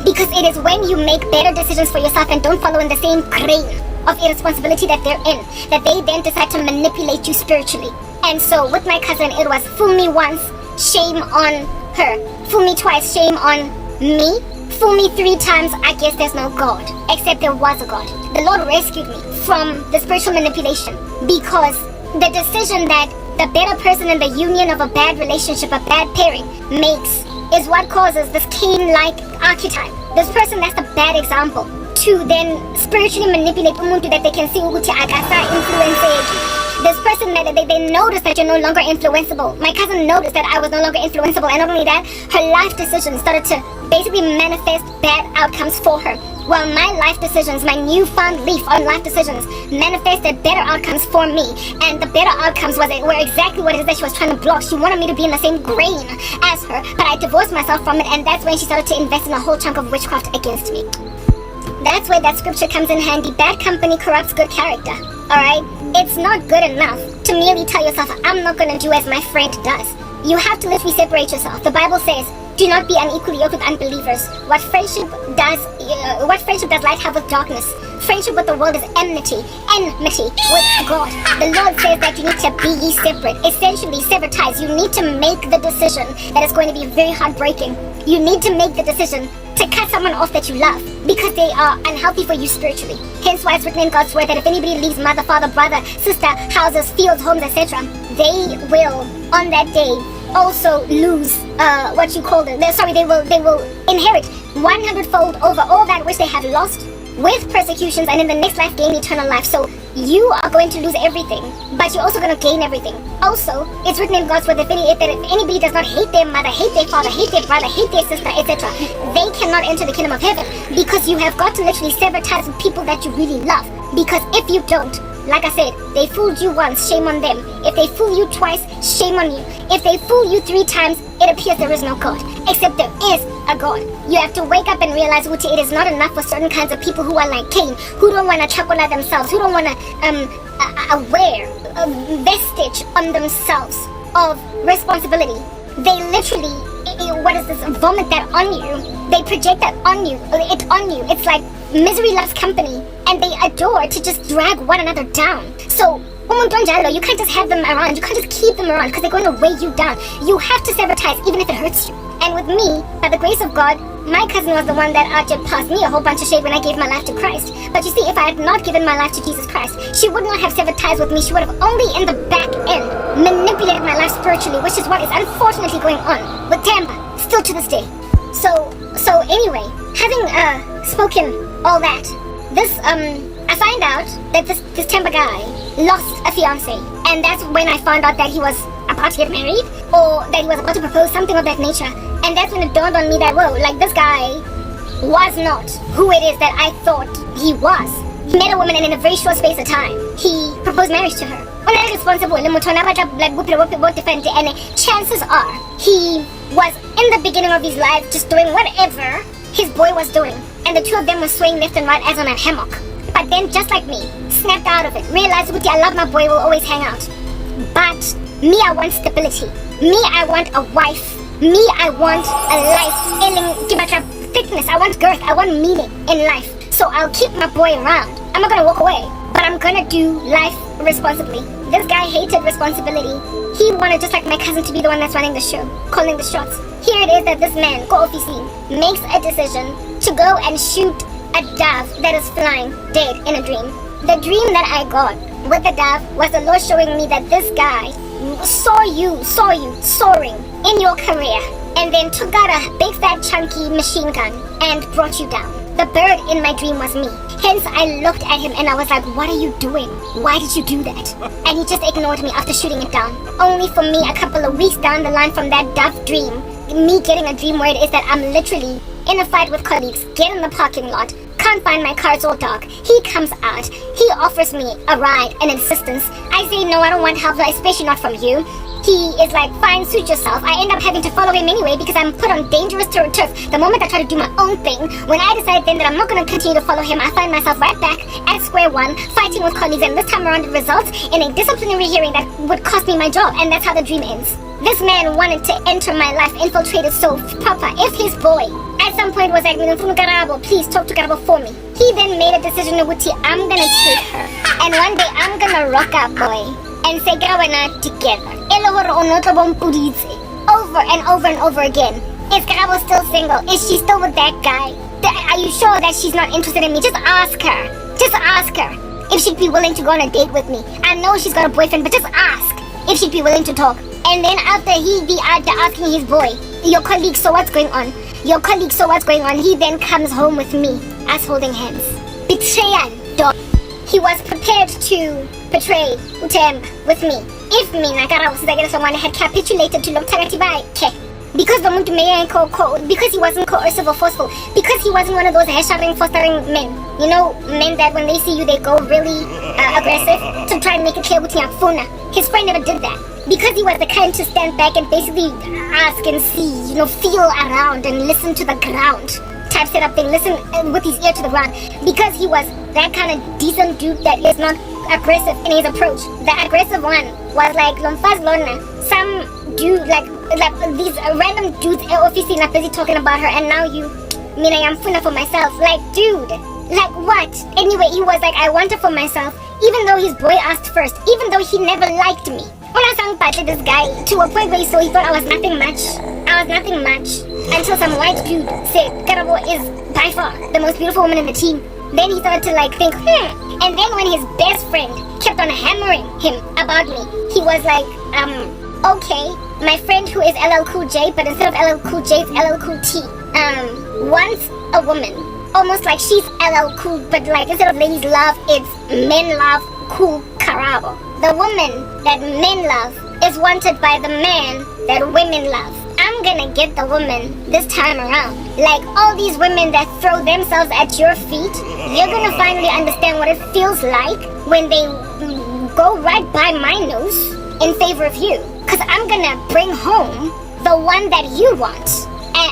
because it is when you make better decisions for yourself and don't follow in the same grain of irresponsibility that they're in, that they then decide to manipulate you spiritually. And so with my cousin, it was fool me once, shame on her. Fool me twice, shame on me. Fool me 3 times, I guess there's no God. Except there was a God. The Lord rescued me from the spiritual manipulation, because the decision that the better person in the union of a bad relationship, a bad pairing, makes is what causes this Cain-like archetype. This person that's the bad example to then spiritually manipulate umuntu that they can see ukuthi akasa influence. This person that they notice that you're no longer influenceable. My cousin noticed that I was no longer influenceable, and not only that, her life decisions started to basically manifest bad outcomes for her. While my life decisions, my newfound leaf on life decisions, manifested better outcomes for me. And the better outcomes were exactly what it is that she was trying to block. She wanted me to be in the same grain as her, but I divorced myself from it, and that's when she started to invest in a whole chunk of witchcraft against me. That's where that scripture comes in handy. Bad company corrupts good character. Alright? It's not good enough to merely tell yourself, I'm not going to do as my friend does. You have to literally separate yourself. The Bible says, Do not be unequally yoked with unbelievers. What friendship does light have with darkness? Friendship with the world is enmity with God. The Lord says that you need to be ye separate. Essentially, sever ties. You need to make the decision that is going to be very heartbreaking. You need to make the decision to cut someone off that you love because they are unhealthy for you spiritually. Hence why it's written in God's word that if anybody leaves mother, father, brother, sister, houses, fields, homes, etc., they will on that day also lose they will inherit 100-fold over all that which they have lost with persecutions, and in the next life gain eternal life. So you are going to lose everything, but you're also going to gain everything. Also, it's written in God's word that if anybody does not hate their mother, hate their father, hate their brother, hate their sister, etc., they cannot enter the kingdom of heaven, because you have got to literally sever ties with people that you really love. Because if you don't, like I said, they fooled you once, shame on them. If they fool you twice, shame on you. If they fool you 3 times, it appears there is no God. Except there is a God. You have to wake up and realize, Uti, it is not enough for certain kinds of people who are like Cain, who don't want to chocolate themselves, who don't want to wear a vestige on themselves of responsibility. They literally, vomit that on you. They project that on you. It's like misery loves company, and they adore to just drag one another down. So, you can't just have them around. You can't just keep them around because they're going to weigh you down. You have to sever ties even if it hurts you. And with me, by the grace of God, my cousin was the one that just passed me a whole bunch of shade when I gave my life to Christ. But you see, if I had not given my life to Jesus Christ, she would not have severed ties with me. She would have only in the back end manipulated my life spiritually, which is what is unfortunately going on with Tampa, still to this day. So anyway, having spoken all that, I find out that this Tampa guy lost a fiance, and that's when I found out that he was about to get married, or that he was about to propose, something of that nature. And that's when it dawned on me that, whoa, like this guy was not who it is that I thought he was. He met a woman, and in a very short space of time, he proposed marriage to her. And chances are, he was in the beginning of his life just doing whatever his boy was doing, and the two of them were swaying left and right as on a hammock. But then, just like me, snapped out of it, realized, I love my boy, we'll always hang out. But me, I want stability. Me, I want a wife. Me, I want a life. Thickness. I want girth. I want meaning in life. So I'll keep my boy around. I'm not gonna walk away, but I'm gonna do life responsibly. This guy hated responsibility. He wanted, just like my cousin, to be the one that's running the show, calling the shots. Here it is that this man, makes a decision to go and shoot a dove that is flying dead in a dream. The dream that I got with the dove was the Lord showing me that this guy saw you soaring in your career, and then took out a big fat chunky machine gun and brought you down. The bird in my dream was me. Hence I looked at him and I was like, what are you doing? Why did you do that? And he just ignored me after shooting it down. Only for me, a couple of weeks down the line from that dove dream, me getting a dream where it is that I'm literally in a fight with colleagues, get in the parking lot, can't find my car, it's all dark. He comes out, he offers me a ride, an assistance. I say no, I don't want help, especially not from you. He is like, fine, suit yourself. I end up having to follow him anyway because I'm put on dangerous turf. The moment I try to do my own thing, when I decide then that I'm not going to continue to follow him, I find myself right back at square one, fighting with colleagues, and this time around it results in a disciplinary hearing that would cost me my job, and that's how the dream ends. This man wanted to enter my life, infiltrated so proper. If his boy at some point was like, Karabo, please talk to Karabo for me. He then made a decision, Wuti, I'm going to take her. And one day I'm going to rock up, boy, and say, Karabo together. Over and over and over again. Is Karabo still single? Is she still with that guy? Are you sure that she's not interested in me? Just ask her. Just ask her if she'd be willing to go on a date with me. I know she's got a boyfriend, but just ask if she'd be willing to talk. And then after asking his boy, your colleague, so what's going on? Your colleague, so what's going on? He then comes home with me, us holding hands. Betrayal, dog. He was prepared to betray Utemba with me. If me, someone had capitulated to Lomtagatibai, because because he wasn't coercive or forceful, because he wasn't one of those fostering men. You know, men that when they see you, they go really aggressive to try and make it clear with his friend never did that. Because he was the kind to stand back and basically ask and see, feel around and listen to the ground type setup thing, listen with his ear to the ground. Because he was that kind of decent dude that is not aggressive in his approach. The aggressive one was like Lomfaz Lona. Some dude, like these random dudes obviously not busy talking about her, and now you mean I am funa for myself. Like, dude, like what? Anyway, he was like, I want her for myself, even though his boy asked first, even though he never liked me. When I sang Pate, this guy, to a point where he thought I was nothing much. I was nothing much. Until some white dude said, Karabo is by far the most beautiful woman in the team. Then he started to like think, And then when his best friend kept on hammering him about me, he was like, okay, my friend who is LL Cool J, but instead of LL Cool J, it's LL Cool T, wants a woman. Almost like she's LL Cool, but like instead of ladies love, it's men love Cool Karabo. The woman that men love is wanted by the man that women love. I'm gonna get the woman this time around. Like all these women that throw themselves at your feet, you're gonna finally understand what it feels like when they go right by my nose in favor of you. Cause I'm gonna bring home the one that you want.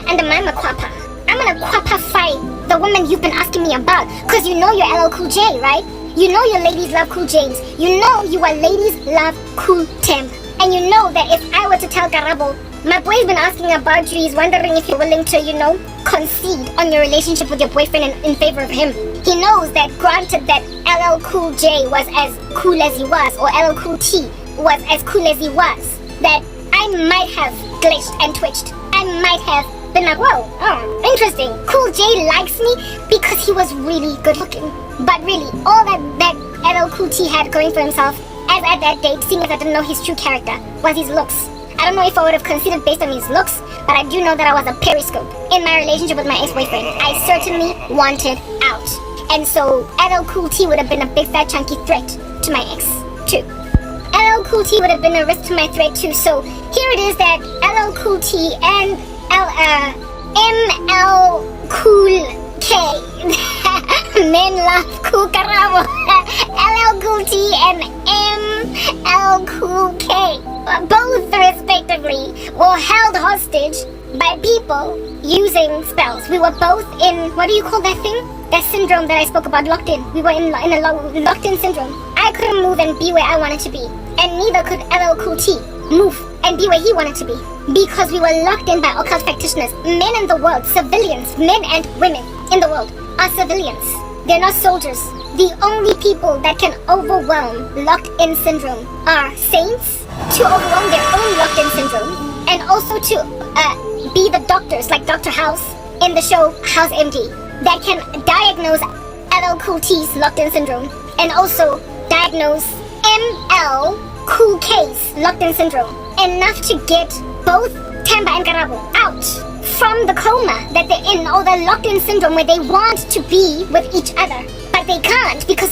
And the mama kwapa. I'm gonna kwapa fight the woman you've been asking me about. Cause you know you're LL Cool J, right? You know your ladies love Cool James. You know you are ladies love Cool Temp. And you know that if I were to tell Karabo, my boy's been asking about you, he's wondering if you're willing to, concede on your relationship with your boyfriend in favor of him. He knows that granted that LL Cool J was as cool as he was, or LL Cool T was as cool as he was, that I might have glitched and twitched. I might have been like, whoa, interesting. Cool J likes me because he was really good looking. But really, all that LL Cool T had going for himself, as at that date, seeing as I didn't know his true character, was his looks. I don't know if I would have considered based on his looks, but I do know that I was a periscope in my relationship with my ex-boyfriend. I certainly wanted out. And so LL Cool T would have been a big fat chunky threat to my ex, too. LL Cool T would have been a risk to my threat, too. So here it is that LL Cool T and ML Cool K. Men love Cool Karabo. LL Cool T and ML Cool K, both respectively, were held hostage by people using spells. We were both in, what do you call that thing? That syndrome that I spoke about, locked in. We were in a locked in syndrome. I couldn't move and be where I wanted to be. And neither could LL Cool T move and be where he wanted to be. Because we were locked in by occult practitioners. Men in the world, civilians, men and women in the world are civilians. They're not soldiers. The only people that can overwhelm locked-in syndrome are saints, to overwhelm their own locked-in syndrome, and also to be the doctors, like Dr. House in the show House MD, that can diagnose LL Cool T's locked-in syndrome, and also diagnose ML Cool K's locked-in syndrome, enough to get both Tamba and Karabo out from the coma that they're in, or the locked-in syndrome where they want to be with each other. But they can't because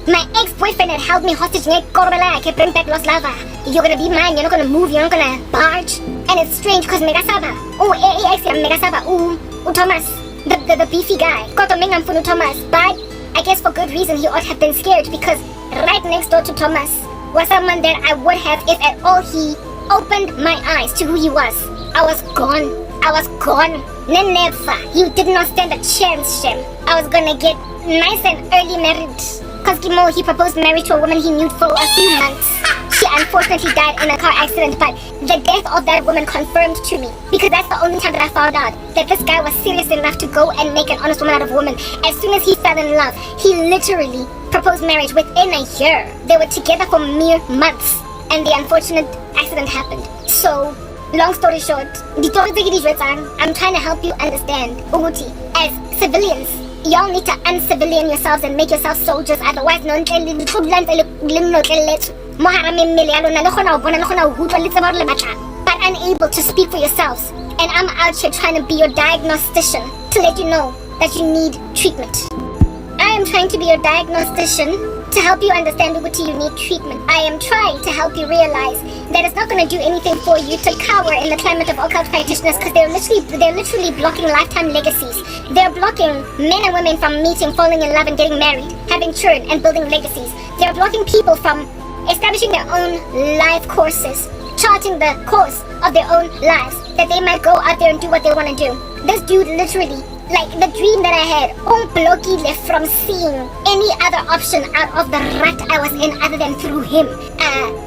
my ex-boyfriend had held me hostage. Bring back Lost Lava. You're gonna be mine, you're not gonna move, you're not gonna barge. And it's strange because Megasaba, Thomas, the beefy guy, Thomas. But I guess for good reason he ought to have been scared, because right next door to Thomas was someone that I would have, if at all he opened my eyes to who he was. I was gone. Never. You did not stand a chance, Shem. I was gonna get nice and early married. Cause Kimo, he proposed marriage to a woman he knew for a few months. She unfortunately died in a car accident, but the death of that woman confirmed to me, because that's the only time that I found out that this guy was serious enough to go and make an honest woman out of a woman. As soon as he fell in love, he literally proposed marriage within a year. They were together for mere months, and the unfortunate accident happened. So, long story short, I'm trying to help you understand, Uguti, as civilians, y'all need to uncivilian yourselves and make yourselves soldiers, otherwise but unable to speak for yourselves. And I'm out here trying to be your diagnostician to let you know that you need treatment. I am trying to be your diagnostician to help you understand what you need treatment. I am trying to help you realize that it's not going to do anything for you to cower in the climate of occult practitioners, because they're literally blocking lifetime legacies. They're blocking men and women from meeting, falling in love, and getting married, having children, and building legacies. They're blocking people from establishing their own life courses, charting the course of their own lives, that they might go out there and do what they want to do. This dude literally Like the dream that I had, unblocked from seeing any other option out of the rut I was in other than through him.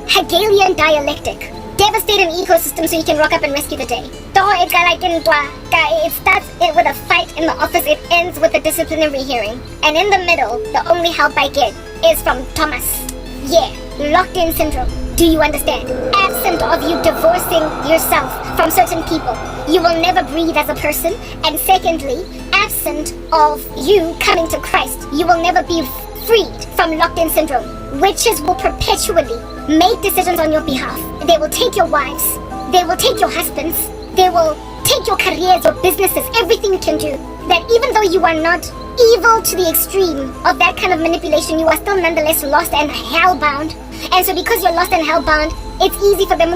Hegelian dialectic. Devastate an ecosystem so you can rock up and rescue the day. It starts with a fight in the office, it ends with a disciplinary hearing. And in the middle, the only help I get is from Thomas. Yeah, locked in syndrome. Do you understand? Absent of you divorcing yourself from certain people, you will never breathe as a person. And secondly, absent of you coming to Christ, you will never be freed from locked in syndrome. Witches will perpetually make decisions on your behalf. They will take your wives. They will take your husbands. They will take your careers, your businesses, everything you can do. That even though you are not evil to the extreme of that kind of manipulation, you are still nonetheless lost and hellbound. And so because you're lost and hellbound, it's easy for them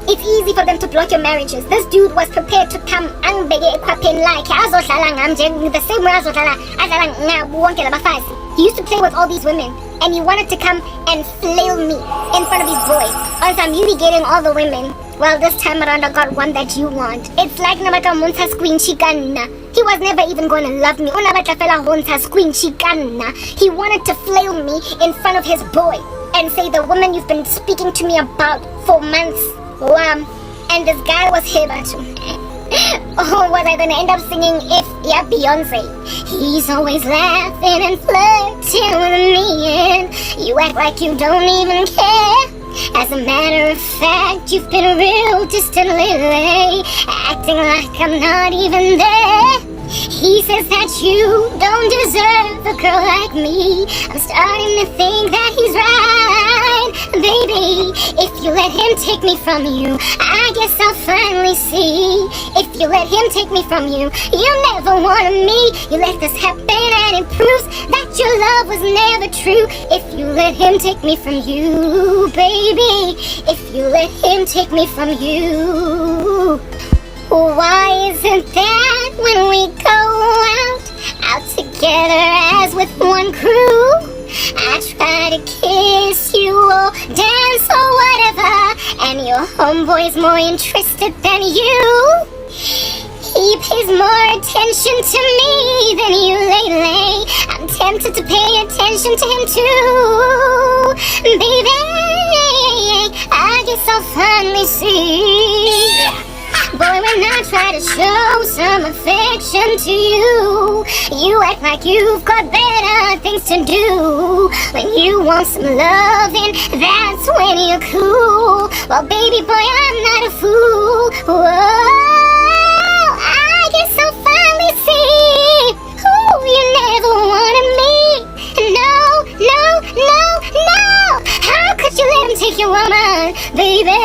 It's easy for them to block your marriages. This dude was prepared to come and beg equipment like the same way he used to play with all these women, and he wanted to come and flail me in front of his boy. Also, I'm really getting all the women. Well, this time around I got one that you want. It's like Nabata Munta's queen chikana. He was never even going to love me. He wanted to flail me in front of his boy and say, the woman you've been speaking to me about for months. And this guy was here too. Oh, was I gonna end up singing Beyonce? He's always laughing and flirting with me, and you act like you don't even care. As a matter of fact, you've been real distant lately, acting like I'm not even there. He says that you don't deserve a girl like me. I'm starting to think that he's right. Baby, if you let him take me from you, I guess I'll finally see. If you let him take me from you, you never wanted me. You let this happen and it proves that your love was never true. If you let him take me from you, baby, if you let him take me from you. Why isn't that when we go out together as with one crew? I try to kiss you or dance or whatever, and your homeboy's more interested than you. He pays more attention to me than you lately. I'm tempted to pay attention to him too. Baby, I guess I'll finally see. Boy, when I try to show some affection to you, you act like you've got better things to do. When you want some loving, that's when you're cool. Well, baby boy, I'm not a fool. Whoa, I guess I'll finally see. Ooh, you never wanted me. No. How could you let him take your woman, baby?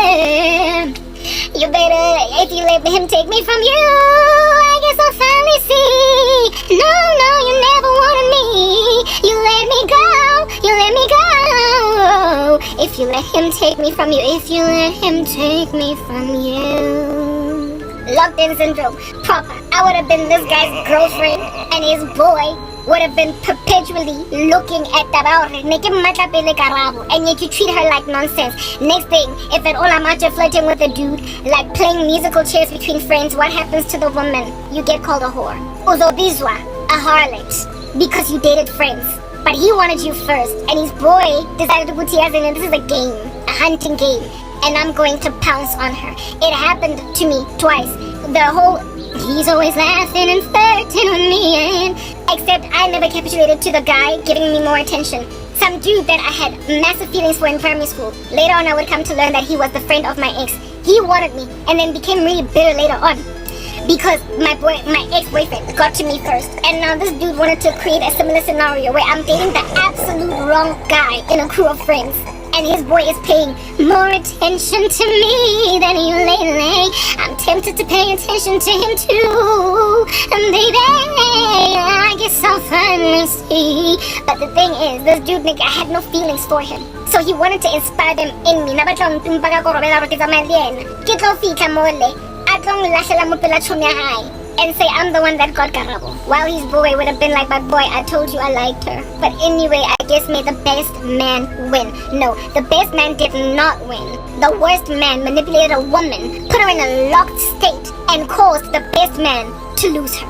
You better, if you let him take me from you, I guess I'll finally see. No, you never wanted me. You let me go. If you let him take me from you, if you let him take me from you. Locked in syndrome, proper. I would have been this guy's girlfriend, and his boy would have been perpetually looking at the Karabo, and yet you treat her like nonsense. Next thing, if at all I'm out here flirting with a dude, like playing musical chairs between friends, what happens to the woman? You get called a whore. Uzobizwa, a harlot, because you dated friends. But he wanted you first, and his boy decided to put as in this is a game, a hunting game, and I'm going to pounce on her. It happened to me twice. He's always laughing and flirting with me, except I never capitulated to the guy giving me more attention. Some dude that I had massive feelings for in primary school. Later on I would come to learn that he was the friend of my ex. He wanted me and then became really bitter later on because my ex-boyfriend got to me first. And now this dude wanted to create a similar scenario where I'm dating the absolute wrong guy in a crew of friends. And his boy is paying more attention to me than you lately. I'm tempted to pay attention to him too. And baby, I guess I'll finally see. But the thing is, this dude nigga, I had no feelings for him. So he wanted to inspire them in me. And say I'm the one that got Karabo. While his boy would have been like, but boy, I told you I liked her. But anyway, I guess may the best man win. No, the best man did not win. The worst man manipulated a woman, put her in a locked state, and caused the best man to lose her.